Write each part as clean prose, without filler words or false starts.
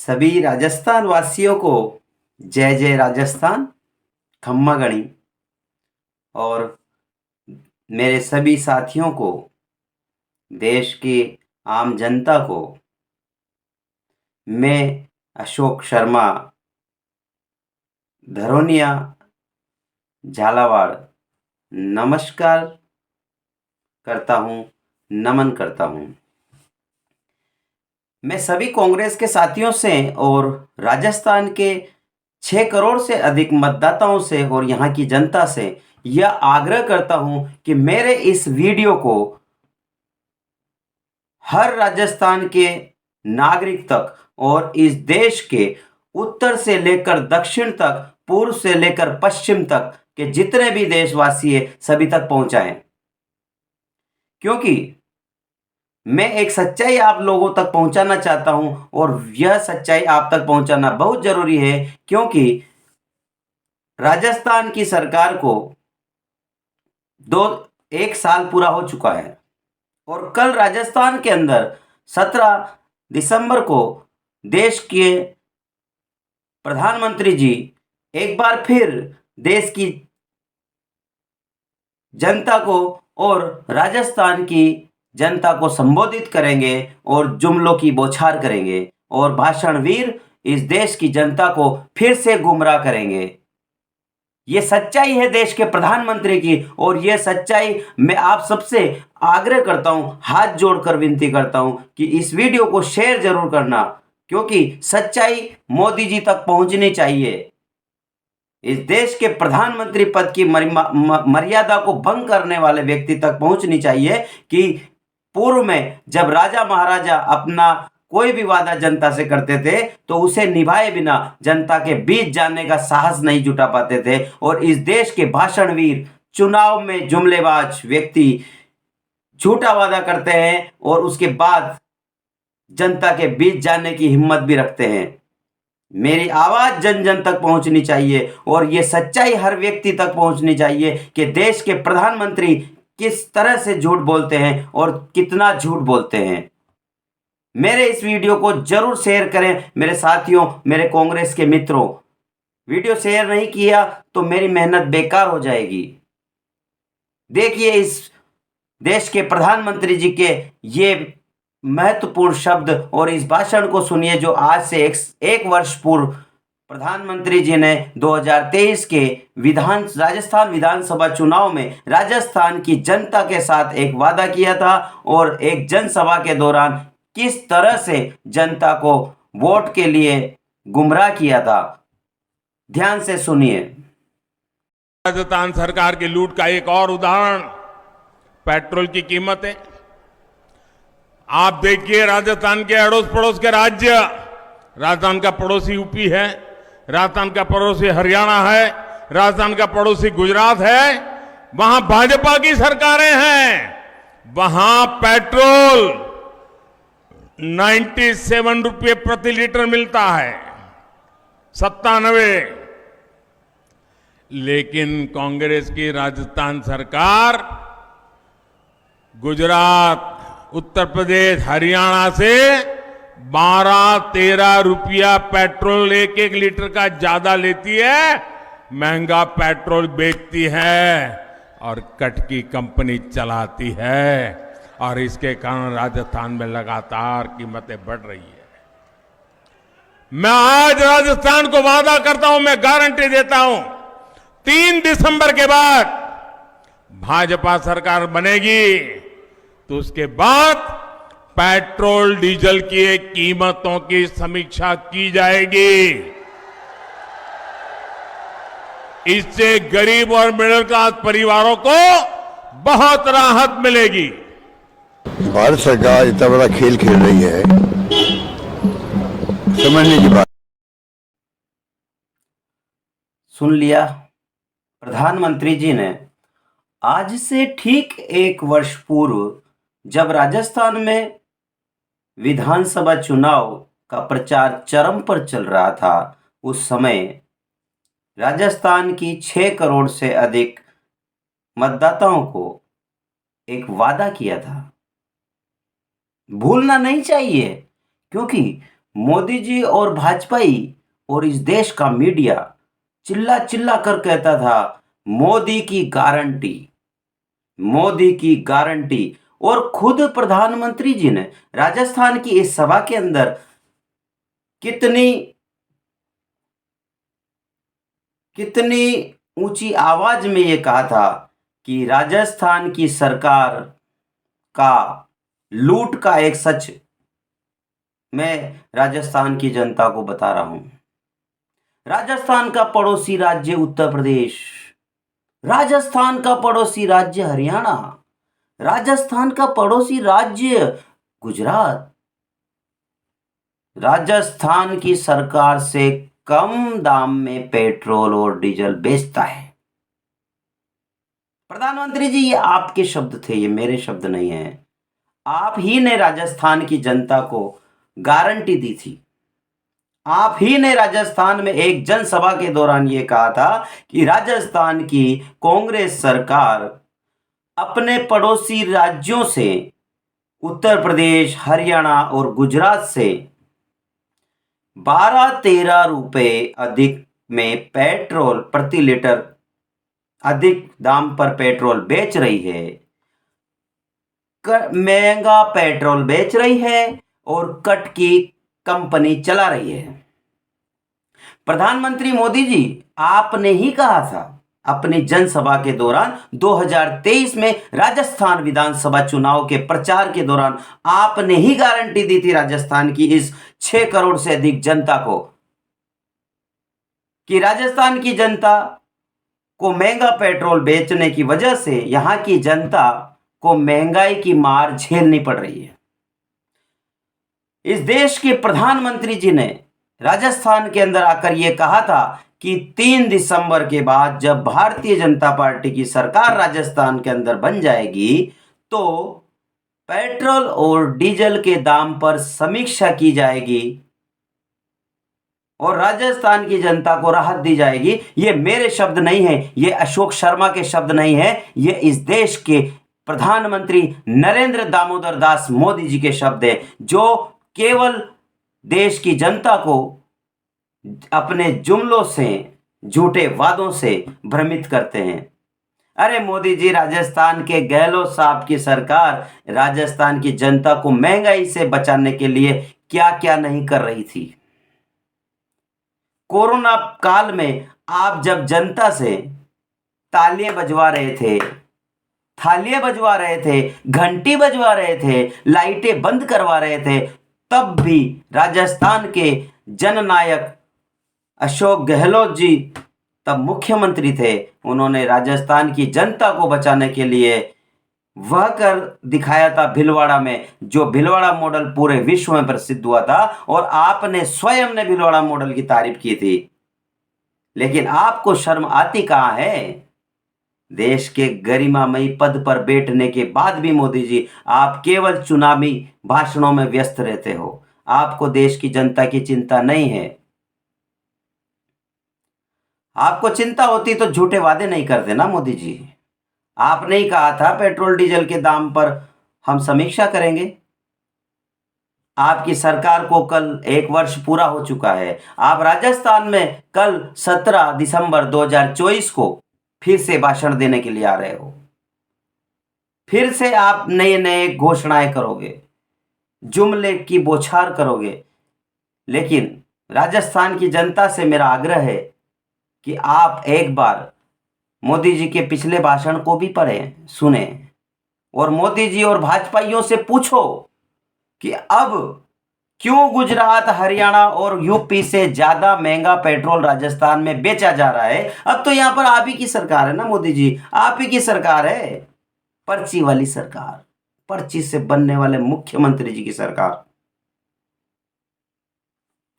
सभी राजस्थान वासियों को जय जय राजस्थान, खम्मा गणी। और मेरे सभी साथियों को, देश की आम जनता को मैं अशोक शर्मा, धरोनिया, झालावाड़, नमस्कार करता हूँ, नमन करता हूँ। मैं सभी कांग्रेस के साथियों से और राजस्थान के 6 करोड़ से अधिक मतदाताओं से और यहाँ की जनता से यह आग्रह करता हूं कि मेरे इस वीडियो को हर राजस्थान के नागरिक तक और इस देश के उत्तर से लेकर दक्षिण तक, पूर्व से लेकर पश्चिम तक के जितने भी देशवासी हैं सभी तक पहुंचाएं, क्योंकि मैं एक सच्चाई आप लोगों तक पहुंचाना चाहता हूं और यह सच्चाई आप तक पहुंचाना बहुत जरूरी है, क्योंकि राजस्थान की सरकार को 1 साल पूरा हो चुका है और कल राजस्थान के अंदर 17 दिसंबर को देश के प्रधानमंत्री जी एक बार फिर देश की जनता को और राजस्थान की जनता को संबोधित करेंगे और जुमलों की बौछार करेंगे और भाषणवीर इस देश की जनता को फिर से गुमराह करेंगे। ये सच्चाई है देश के प्रधानमंत्री की और ये सच्चाई मैं आप सबसे आग्रह करता हूं, हाथ जोड़कर विनती करता हूं कि इस वीडियो को शेयर जरूर करना, क्योंकि सच्चाई मोदी जी तक पहुंचनी चाहिए। इस देश के प्रधानमंत्री पद की मर्यादा को भंग करने वाले व्यक्ति तक पहुंचनी चाहिए कि पूर्व में जब राजा महाराजा अपना कोई भी वादा जनता से करते थे तो उसे निभाए बिना जनता के बीच जाने का साहस नहीं जुटा पाते थे, और इस देश के भाषणवीर चुनाव में जुमलेबाज व्यक्ति झूठा वादा करते हैं और उसके बाद जनता के बीच जाने की हिम्मत भी रखते हैं। मेरी आवाज जन जन तक पहुंचनी चाहिए और यह सच्चाई हर व्यक्ति तक पहुंचनी चाहिए कि देश के प्रधानमंत्री किस तरह से झूठ बोलते हैं और कितना झूठ बोलते हैं। मेरे इस वीडियो को जरूर शेयर करें मेरे साथियों, मेरे कांग्रेस के मित्रों। वीडियो शेयर नहीं किया तो मेरी मेहनत बेकार हो जाएगी। देखिए इस देश के प्रधानमंत्री जी के ये महत्वपूर्ण शब्द और इस भाषण को सुनिए जो आज से एक वर्ष पूर्व प्रधानमंत्री जी ने 2023 के राजस्थान विधानसभा चुनाव में राजस्थान की जनता के साथ एक वादा किया था और एक जनसभा के दौरान किस तरह से जनता को वोट के लिए गुमराह किया था। ध्यान से सुनिए। राजस्थान सरकार की लूट का एक और उदाहरण पेट्रोल की कीमतें। आप देखिए राजस्थान के अड़ोस पड़ोस के राज्य, राजस्थान का पड़ोसी यूपी है, राजस्थान का पड़ोसी हरियाणा है, राजस्थान का पड़ोसी गुजरात है, वहां भाजपा की सरकारें हैं। वहां पेट्रोल 97 रुपये प्रति लीटर मिलता है, 97। लेकिन कांग्रेस की राजस्थान सरकार गुजरात, उत्तर प्रदेश, हरियाणा से 12-13 रुपया पेट्रोल एक लीटर का ज्यादा लेती है, महंगा पेट्रोल बेचती है और कट की कंपनी चलाती है, और इसके कारण राजस्थान में लगातार कीमतें बढ़ रही है। मैं आज राजस्थान को वादा करता हूं, मैं गारंटी देता हूं, 3 दिसंबर के बाद भाजपा सरकार बनेगी तो उसके बाद पेट्रोल डीजल की कीमतों की समीक्षा की जाएगी। इससे गरीब और मिडिल क्लास परिवारों को बहुत राहत मिलेगी। भारत सरकार इतना बड़ा खेल खेल रही है, समझने की बात। सुन लिया, प्रधानमंत्री जी ने आज से ठीक 1 वर्ष पूर्व जब राजस्थान में विधानसभा चुनाव का प्रचार चरम पर चल रहा था, उस समय राजस्थान की 6 करोड़ से अधिक मतदाताओं को एक वादा किया था। भूलना नहीं चाहिए, क्योंकि मोदी जी और भाजपाई और इस देश का मीडिया चिल्ला चिल्ला कर कहता था मोदी की गारंटी, मोदी की गारंटी। और खुद प्रधानमंत्री जी ने राजस्थान की इस सभा के अंदर कितनी कितनी ऊंची आवाज में ये कहा था कि राजस्थान की सरकार का लूट का एक सच मैं राजस्थान की जनता को बता रहा हूं। राजस्थान का पड़ोसी राज्य उत्तर प्रदेश, राजस्थान का पड़ोसी राज्य हरियाणा, राजस्थान का पड़ोसी राज्य गुजरात, राजस्थान की सरकार से कम दाम में पेट्रोल और डीजल बेचता है। प्रधानमंत्री जी, ये आपके शब्द थे, ये मेरे शब्द नहीं हैं। आप ही ने राजस्थान की जनता को गारंटी दी थी। आप ही ने राजस्थान में एक जनसभा के दौरान ये कहा था कि राजस्थान की कांग्रेस सरकार अपने पड़ोसी राज्यों से उत्तर प्रदेश, हरियाणा और गुजरात से 12-13 रुपए अधिक में पेट्रोल प्रति लीटर अधिक दाम पर पेट्रोल बेच रही है, महंगा पेट्रोल बेच रही है और कट की कंपनी चला रही है। प्रधानमंत्री मोदी जी, आपने ही कहा था अपनी जनसभा के दौरान 2023 में राजस्थान विधानसभा चुनाव के प्रचार के दौरान आपने ही गारंटी दी थी राजस्थान की इस 6 करोड़ से अधिक जनता को कि राजस्थान की जनता को महंगा पेट्रोल बेचने की वजह से यहां की जनता को महंगाई की मार झेलनी पड़ रही है। इस देश के प्रधानमंत्री जी ने राजस्थान के अंदर आकर यह कहा था कि 3 दिसंबर के बाद जब भारतीय जनता पार्टी की सरकार राजस्थान के अंदर बन जाएगी तो पेट्रोल और डीजल के दाम पर समीक्षा की जाएगी और राजस्थान की जनता को राहत दी जाएगी। ये मेरे शब्द नहीं है, ये अशोक शर्मा के शब्द नहीं है, ये इस देश के प्रधानमंत्री नरेंद्र दामोदर दास मोदी जी के शब्द है, जो केवल देश की जनता को अपने जुमलों से, झूठे वादों से भ्रमित करते हैं। अरे मोदी जी, राजस्थान के गहलोत साहब की सरकार राजस्थान की जनता को महंगाई से बचाने के लिए क्या क्या नहीं कर रही थी। कोरोना काल में आप जब जनता से तालियां बजवा रहे थे, थालियां बजवा रहे थे, घंटी बजवा रहे थे, लाइटें बंद करवा रहे थे, तब भी राजस्थान के जननायक अशोक गहलोत जी तब मुख्यमंत्री थे। उन्होंने राजस्थान की जनता को बचाने के लिए वह कर दिखाया था भीलवाड़ा में, जो भीलवाड़ा मॉडल पूरे विश्व में प्रसिद्ध हुआ था और आपने स्वयं ने भीलवाड़ा मॉडल की तारीफ की थी। लेकिन आपको शर्म आती कहां है? देश के गरिमामयी पद पर बैठने के बाद भी मोदी जी, आप केवल चुनावी भाषणों में व्यस्त रहते हो। आपको देश की जनता की चिंता नहीं है। आपको चिंता होती तो झूठे वादे नहीं करते ना मोदी जी। आपने ही कहा था पेट्रोल डीजल के दाम पर हम समीक्षा करेंगे। आपकी सरकार को कल 1 वर्ष पूरा हो चुका है। आप राजस्थान में कल 17 दिसंबर 2024 को फिर से भाषण देने के लिए आ रहे हो। फिर से आप नए नए घोषणाएं करोगे, जुमले की बौछार करोगे। लेकिन राजस्थान की जनता से मेरा आग्रह है कि आप एक बार मोदी जी के पिछले भाषण को भी पढ़ें, सुने और मोदी जी और भाजपाइयों से पूछो कि अब क्यों गुजरात, हरियाणा और यूपी से ज्यादा महंगा पेट्रोल राजस्थान में बेचा जा रहा है। अब तो यहां पर आप ही की सरकार है ना मोदी जी, आप ही की सरकार है, पर्ची वाली सरकार, पर्ची से बनने वाले मुख्यमंत्री जी की सरकार।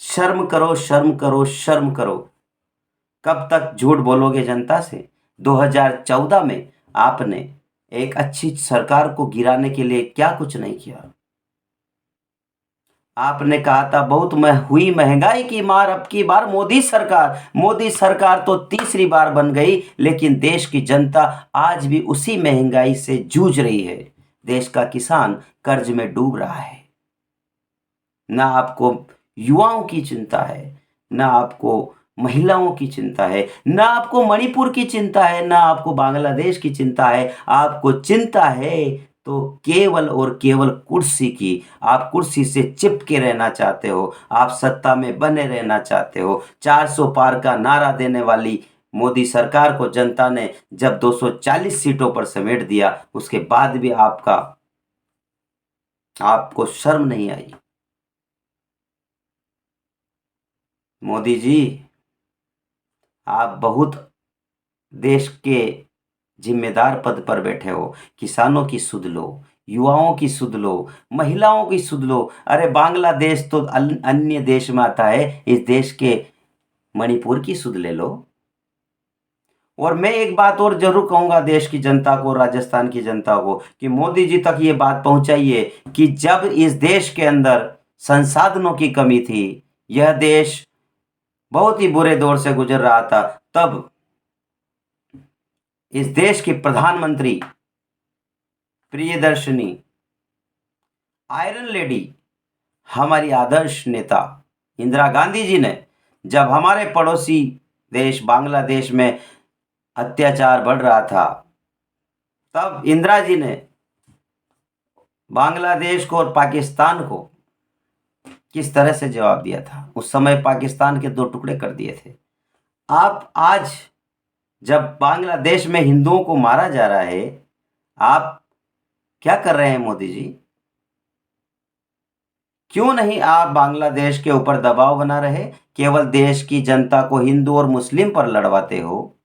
शर्म करो, शर्म करो, शर्म करो। कब तक झूठ बोलोगे जनता से? 2014 में आपने एक अच्छी सरकार को गिराने के लिए क्या कुछ नहीं किया। आपने कहा था बहुत हुई महंगाई की मार, अब की बार मोदी सरकार तो तीसरी बार बन गई, लेकिन देश की जनता आज भी उसी महंगाई से जूझ रही है। देश का किसान कर्ज में डूब रहा है। ना आपको युवाओं की चिंता है, ना आपको महिलाओं की चिंता है, ना आपको मणिपुर की चिंता है, ना आपको बांग्लादेश की चिंता है। आपको चिंता है तो केवल और केवल कुर्सी की। आप कुर्सी से चिपके रहना चाहते हो, आप सत्ता में बने रहना चाहते हो। 400 पार का नारा देने वाली मोदी सरकार को जनता ने जब 240 सीटों पर समेट दिया, उसके बाद भी आपको शर्म नहीं आई। मोदी जी, आप बहुत देश के जिम्मेदार पद पर बैठे हो। किसानों की सुध लो, युवाओं की सुध लो, महिलाओं की सुध लो। अरे बांग्लादेश तो अन्य देश में आता है, इस देश के मणिपुर की सुध ले लो। और मैं एक बात और जरूर कहूंगा देश की जनता को, राजस्थान की जनता को, कि मोदी जी तक ये बात पहुंचाइए कि जब इस देश के अंदर संसाधनों की कमी थी, यह देश बहुत ही बुरे दौर से गुजर रहा था, तब इस देश की प्रधानमंत्री प्रियदर्शनी, आयरन लेडी, हमारी आदर्श नेता इंदिरा गांधी जी ने, जब हमारे पड़ोसी देश बांग्लादेश में अत्याचार बढ़ रहा था, तब इंदिरा जी ने बांग्लादेश को और पाकिस्तान को किस तरह से जवाब दिया था। उस समय पाकिस्तान के 2 टुकड़े कर दिए थे। आप आज जब बांग्लादेश में हिंदुओं को मारा जा रहा है, आप क्या कर रहे हैं मोदी जी? क्यों नहीं आप बांग्लादेश के ऊपर दबाव बना रहे, केवल देश की जनता को हिंदू और मुस्लिम पर लड़वाते हो,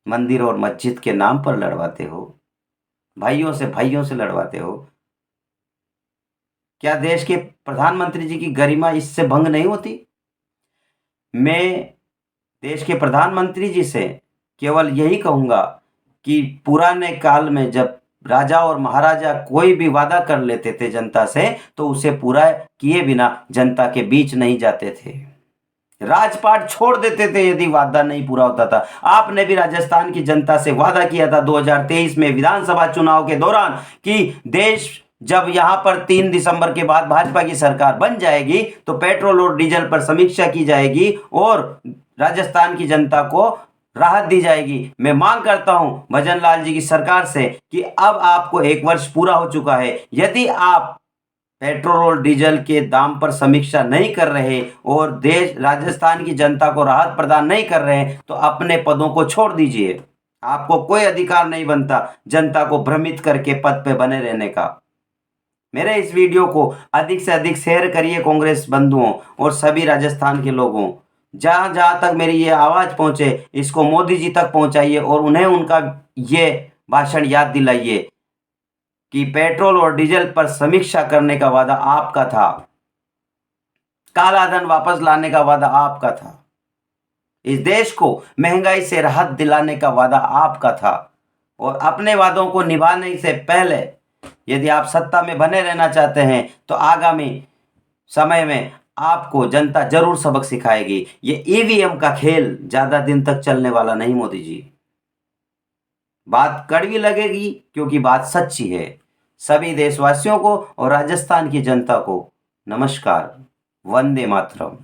मंदिर और मस्जिद के नाम पर लड़वाते हो, भाइयों से लड़वाते हो। क्या देश के प्रधानमंत्री जी की गरिमा इससे भंग नहीं होती? मैं देश के प्रधानमंत्री जी से केवल यही कहूंगा कि पुराने काल में जब राजा और महाराजा कोई भी वादा कर लेते थे जनता से, तो उसे पूरा किए बिना जनता के बीच नहीं जाते थे, राजपाट छोड़ देते थे यदि वादा नहीं पूरा होता था। आपने भी राजस्थान की जनता से वादा किया था 2023 में विधानसभा चुनाव के दौरान कि देश जब यहां पर 3 दिसंबर के बाद भाजपा की सरकार बन जाएगी तो पेट्रोल और डीजल पर समीक्षा की जाएगी और राजस्थान की जनता को राहत दी जाएगी। मैं मांग करता हूं भजन लाल जी की सरकार से कि अब आपको 1 वर्ष पूरा हो चुका है, यदि आप पेट्रोल और डीजल के दाम पर समीक्षा नहीं कर रहे और देश राजस्थान की जनता को राहत प्रदान नहीं कर रहे हैं, तो अपने पदों को छोड़ दीजिए। आपको कोई अधिकार नहीं बनता जनता को भ्रमित करके पद पे बने रहने का। मेरे इस वीडियो को अधिक से अधिक शेयर करिए कांग्रेस बंधुओं और सभी राजस्थान के लोगों। जहां जहां तक मेरी ये आवाज पहुंचे, इसको मोदी जी तक पहुंचाइए और उन्हें उनका ये भाषण याद दिलाइए कि पेट्रोल और डीजल पर समीक्षा करने का वादा आपका था, काला धन वापस लाने का वादा आपका था, इस देश को महंगाई से राहत दिलाने का वादा आपका था। और अपने वादों को निभाने से पहले यदि आप सत्ता में बने रहना चाहते हैं तो आगामी समय में आपको जनता जरूर सबक सिखाएगी। ये ईवीएम का खेल ज्यादा दिन तक चलने वाला नहीं मोदी जी। बात कड़वी लगेगी क्योंकि बात सच्ची है। सभी देशवासियों को और राजस्थान की जनता को नमस्कार। वंदे मातरम।